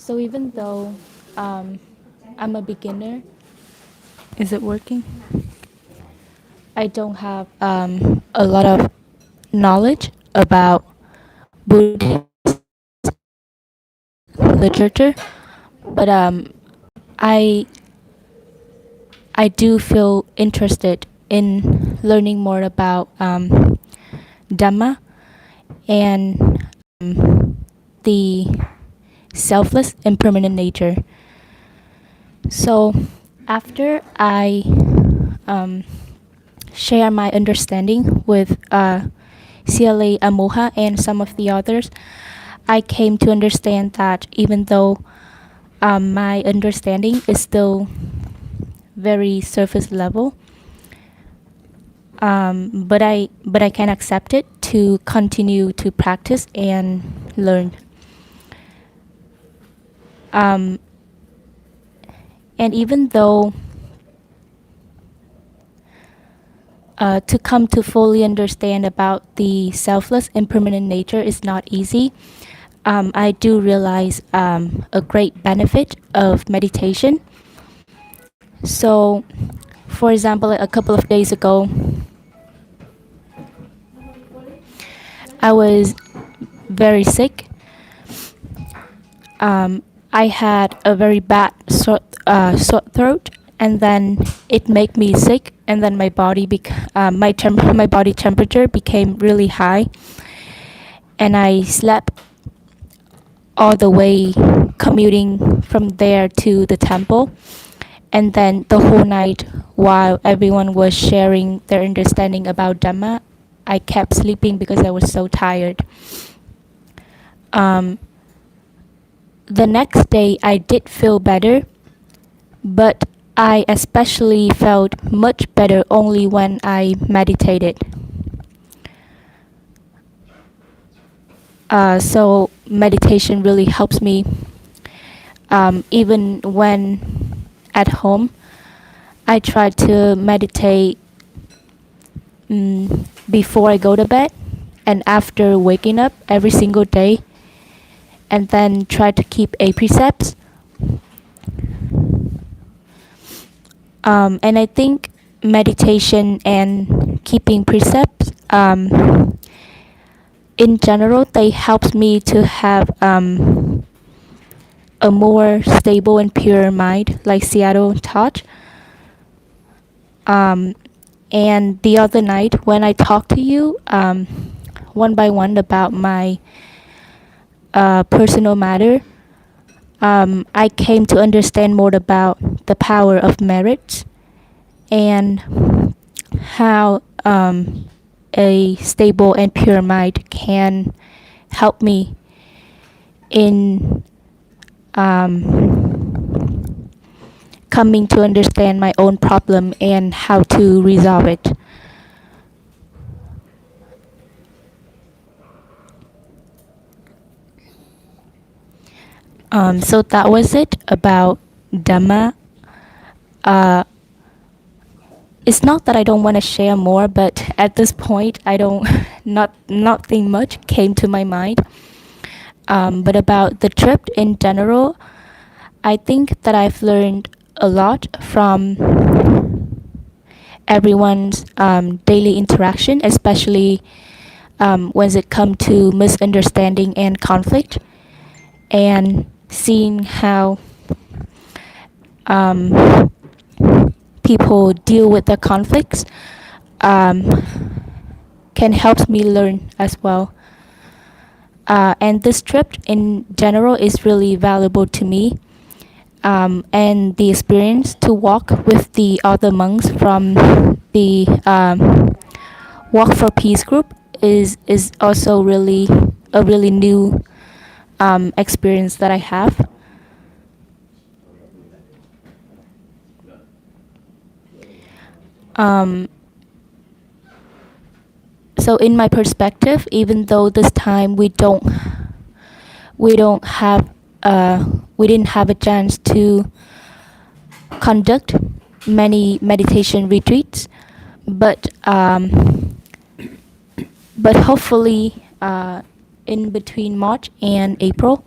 So even though I'm a beginner, is it working? I don't have a lot of knowledge about Buddhist literature, but I I do feel interested in learning more about Dhamma and the selfless impermanent nature. So after I um, share my understanding with CLA Amoha and some of the others, I came to understand that even though my understanding is still very surface level, but I can accept it to continue to practice and learn. Um, and even though to come to fully understand about the selfless impermanent nature is not easy, I do realize a great benefit of meditation. So, for example, a couple of days ago, I was very sick. Um, I had a very bad sore throat, and then it made me sick, and then my body temperature became really high, and I slept all the way commuting from there to the temple, and then the whole night while everyone was sharing their understanding about Dhamma, I kept sleeping because I was so tired. Um, the next day I did feel better, but I especially felt much better only when I meditated. So meditation really helps me, even when at home. I try to meditate before I go to bed and after waking up every single day, and then try to keep a precepts. And I think meditation and keeping precepts, in general, they helps me to have a more stable and pure mind, like Seattle taught. Um, and the other night when I talked to you one by one about my personal matter, I came to understand more about the power of merit and how a stable and pure mind can help me in coming to understand my own problem and how to resolve it. So that was it about Dhamma. Uh, it's not that I don't want to share more, but at this point, I don't, nothing much came to my mind. But about the trip in general, I think that I've learned a lot from everyone's daily interaction, especially when it comes to misunderstanding and conflict, and seeing how um, people deal with the conflicts um, can help me learn as well. And this trip in general is really valuable to me. And the experience to walk with the other monks from the Walk for Peace group is also really a really new experience that I have. Um, so in my perspective, even though this time we don't have we didn't have a chance to conduct many meditation retreats, but hopefully in between March and April,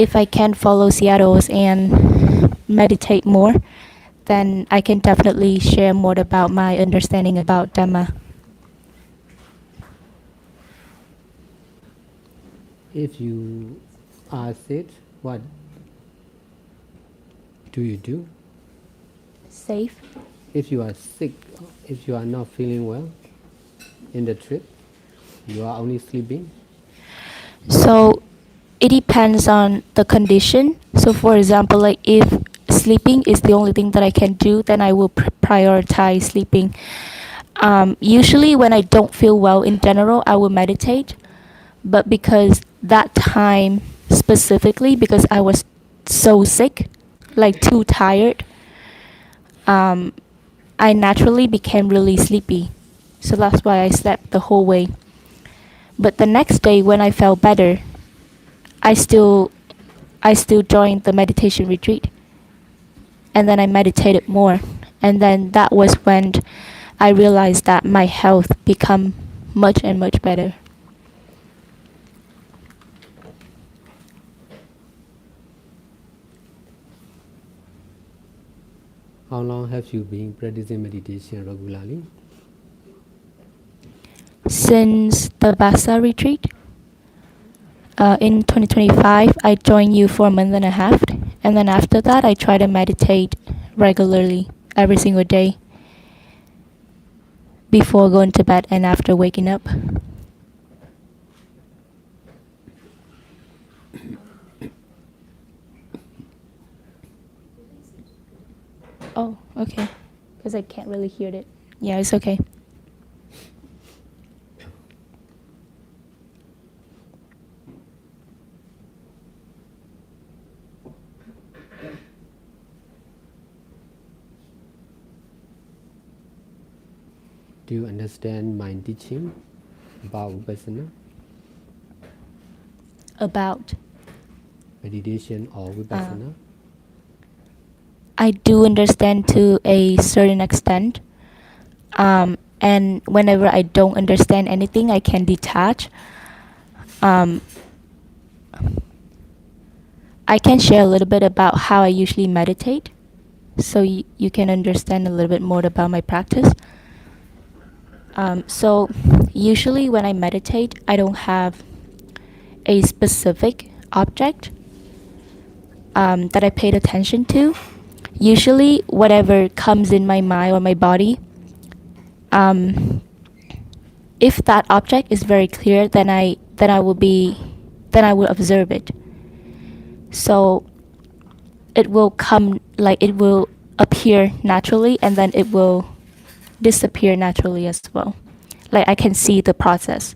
if I can follow Seattle's and meditate more, then I can definitely share more about my understanding about Dhamma. If you are sick, what do you do? Safe? If you are sick, if you are not feeling well in the trip, you are only sleeping. So it depends on the condition. So for example, like if sleeping is the only thing that I can do, then I will prioritize sleeping. Usually when I don't feel well in general, I will meditate. But because that time specifically, because I was so sick, like too tired, um, I naturally became really sleepy. So that's why I slept the whole way. But the next day when I felt better, I still I still joined the meditation retreat. And then I meditated more. And then that was when I realized that my health become much and much better. How long have you been practicing meditation regularly? Since the Vasa retreat, in 2025, I joined you for a month and a half. And then after that, I try to meditate regularly every single day before going to bed and after waking up. Oh, okay. Because I can't really hear it. Yeah, it's okay. Do you understand my teaching about Vipassana, About. meditation or Vipassana? I do understand to a certain extent. And whenever I don't understand anything, I can detach. Um, I can share a little bit about how I usually meditate so you can understand a little bit more about my practice. So usually when I meditate, I don't have a specific object that I paid attention to. Usually, whatever comes in my mind or my body, if that object is very clear, then I will observe it. So it will come, like it will appear naturally, and then it will disappear naturally as well. Like I can see the process.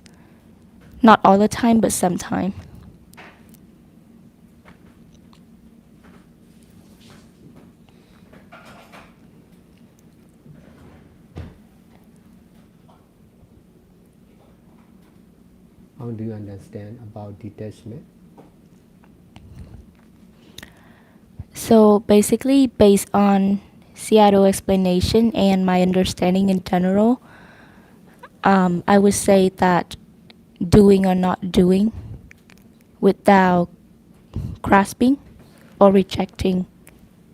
Not all the time, but sometime. How do you understand about detachment? So basically, based on Seattle explanation and my understanding in general, I would say that doing or not doing without grasping or rejecting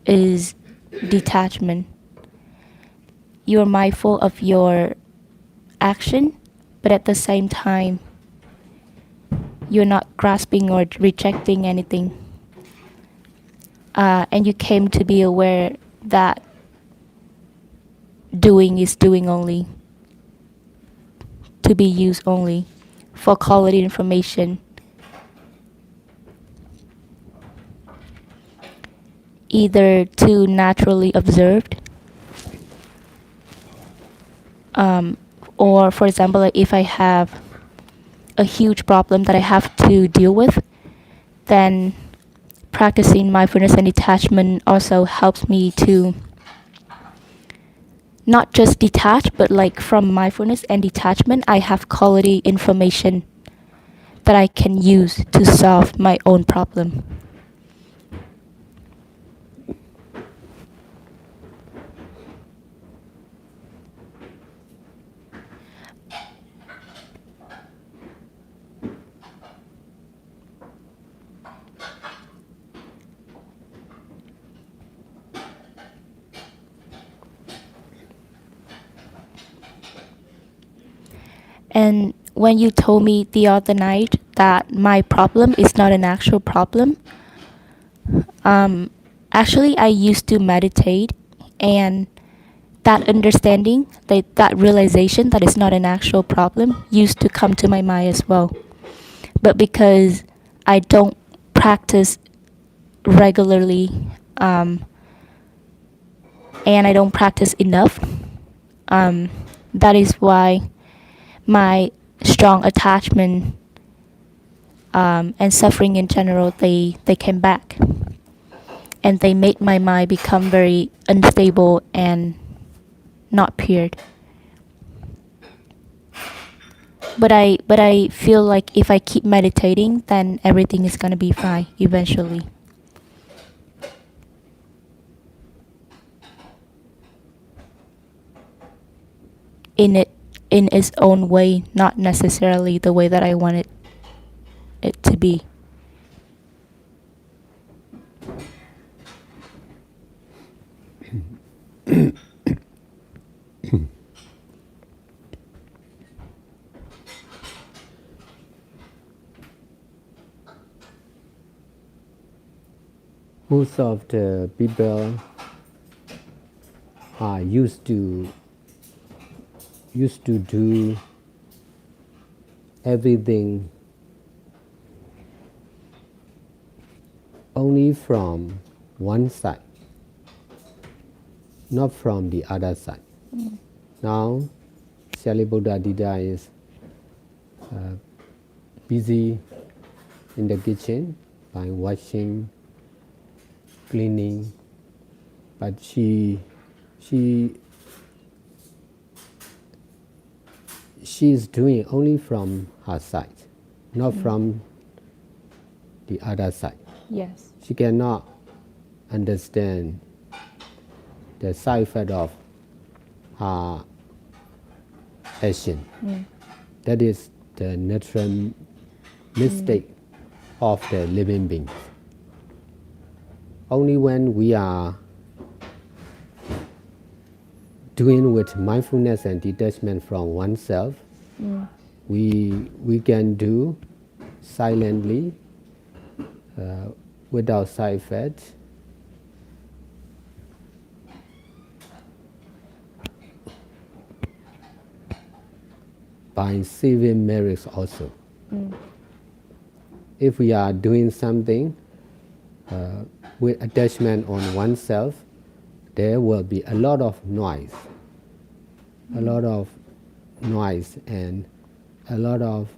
is detachment. You're mindful of your action, but at the same time, you're not grasping or rejecting anything. And you came to be aware that doing is doing only, to be used only for quality information. Either to naturally observed, or for example, like if I have a huge problem that I have to deal with, then practicing mindfulness and detachment also helps me to not just detach, but like from mindfulness and detachment, I have quality information that I can use to solve my own problem. And when you told me the other night that my problem is not an actual problem, um, actually, I used to meditate, and that understanding, that realization that it's not an actual problem used to come to my mind as well. But because I don't practice regularly, um, and I don't practice enough, um, that is why my strong attachment, and suffering in general, they came back, and they made my mind become very unstable and not pure. But I feel like if I keep meditating, then everything is gonna be fine eventually. In it, in its own way, not necessarily the way that I wanted it to be. Most of the people are used to do everything only from one side, not from the other side. Now, Shalibuddha Dida is busy in the kitchen by washing, cleaning, but she is doing only from her side, not from the other side. Yes. She cannot understand the side effect of her action. That is the natural mistake of the living being. Only when we are doing with mindfulness and detachment from oneself, we can do silently, without side effects, by receiving merits also. If we are doing something with attachment on oneself, there will be a lot of noise, and a lot of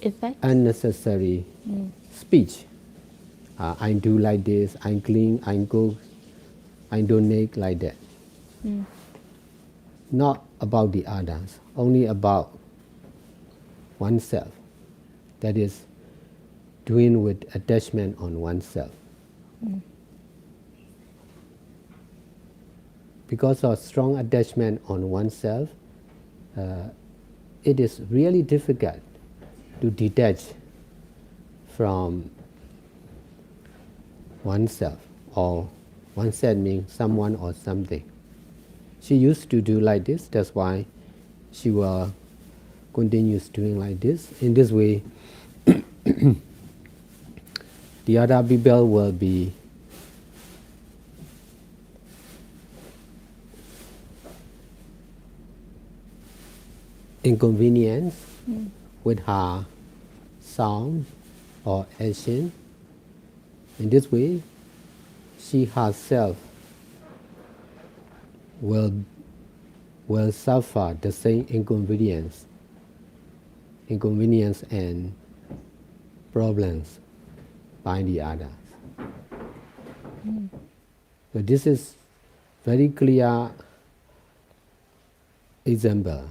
Effect. unnecessary speech. I do like this, I clean, I cook, I donate like that. Not about the others, only about oneself. That is doing with attachment on oneself. Because of strong attachment on oneself, it is really difficult to detach from oneself, or oneself means someone or something. She used to do like this, that's why she will continue doing like this. In this way, the other people will be inconvenienced with her sound or action. In this way, she herself will suffer the same inconvenience and problems by the others. So this is very clear example,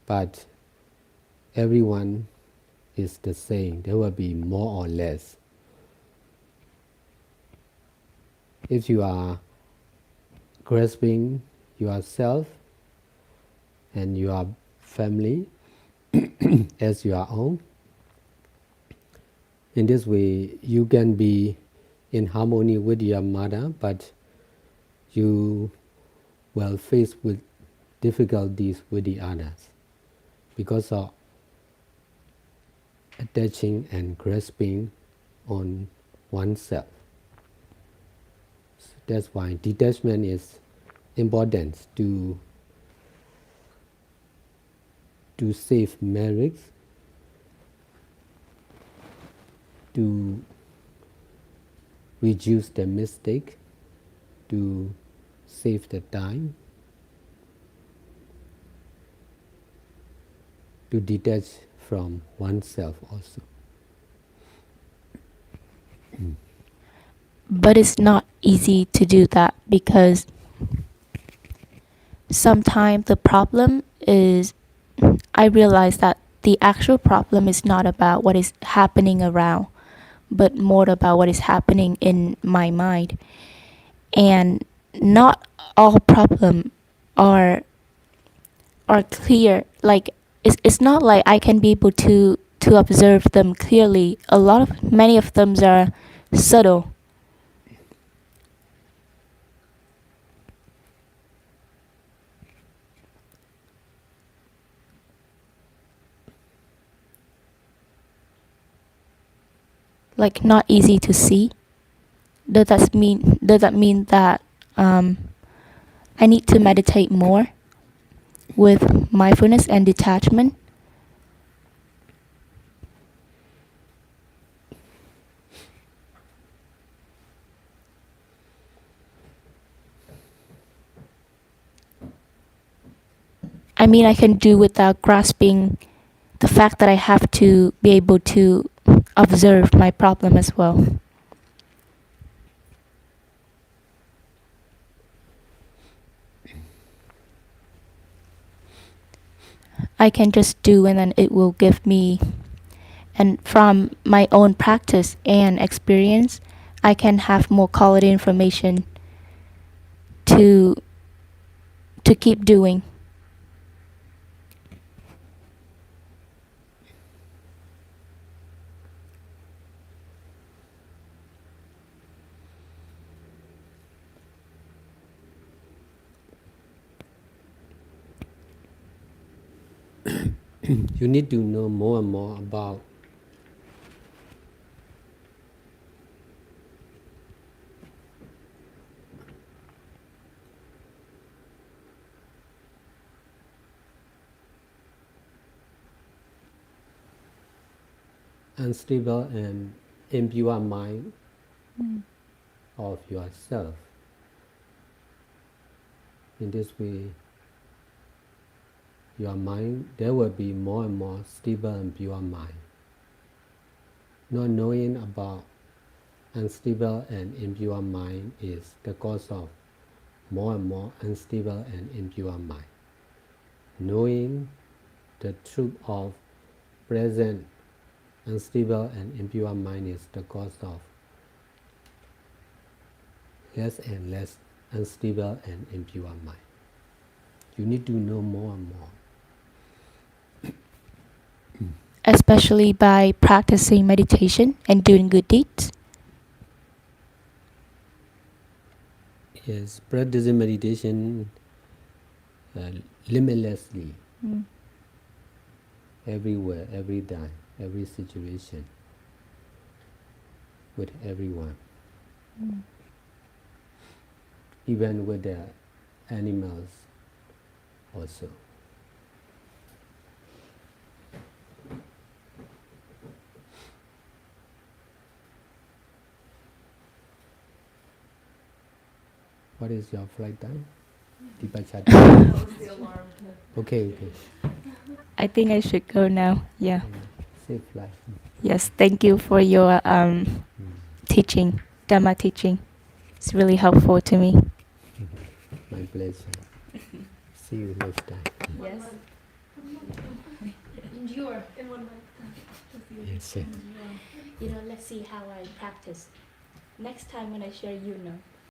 but everyone is the same. There will be more or less. If you are grasping yourself and your family as your own, in this way you can be in harmony with your mother, but you will face with difficulties with the others because of attaching and grasping on oneself. So that's why detachment is important to save marriage, to reduce the mistake, to save the time, to detach from oneself also. But it's not easy to do that because sometimes the problem is, I realize that the actual problem is not about what is happening around, but more about what is happening in my mind. And not all problems are clear. Like it's not like I can be able to observe them clearly. Many of them are subtle. Like not easy to see. Does that mean that I need to meditate more with mindfulness and detachment? I mean, I can do without grasping the fact that I have to be able to observe my problem as well. I can just do, and then it will give me, and from my own practice and experience, I can have more quality information to keep doing. You need to know more and more about unstable and impure mind of yourself. In this way, your mind, there will be more and more stable and pure mind. Not knowing about unstable and impure mind is the cause of more and more unstable and impure mind. Knowing the truth of present unstable and impure mind is the cause of less and less unstable and impure mind. You need to know more and more. Especially by practicing meditation and doing good deeds. Yes, practicing meditation limitlessly, everywhere, every time, every situation, with everyone, even with the animals also. What is your flight time? Departure time? Okay. I think I should go now. Yeah. Safe flight. Yes. Thank you for your teaching, Dhamma teaching. It's really helpful to me. My pleasure. See you next time. Yes. Endure. In 1 month. Yes, sir. Let's see how I practice. Next time when I share,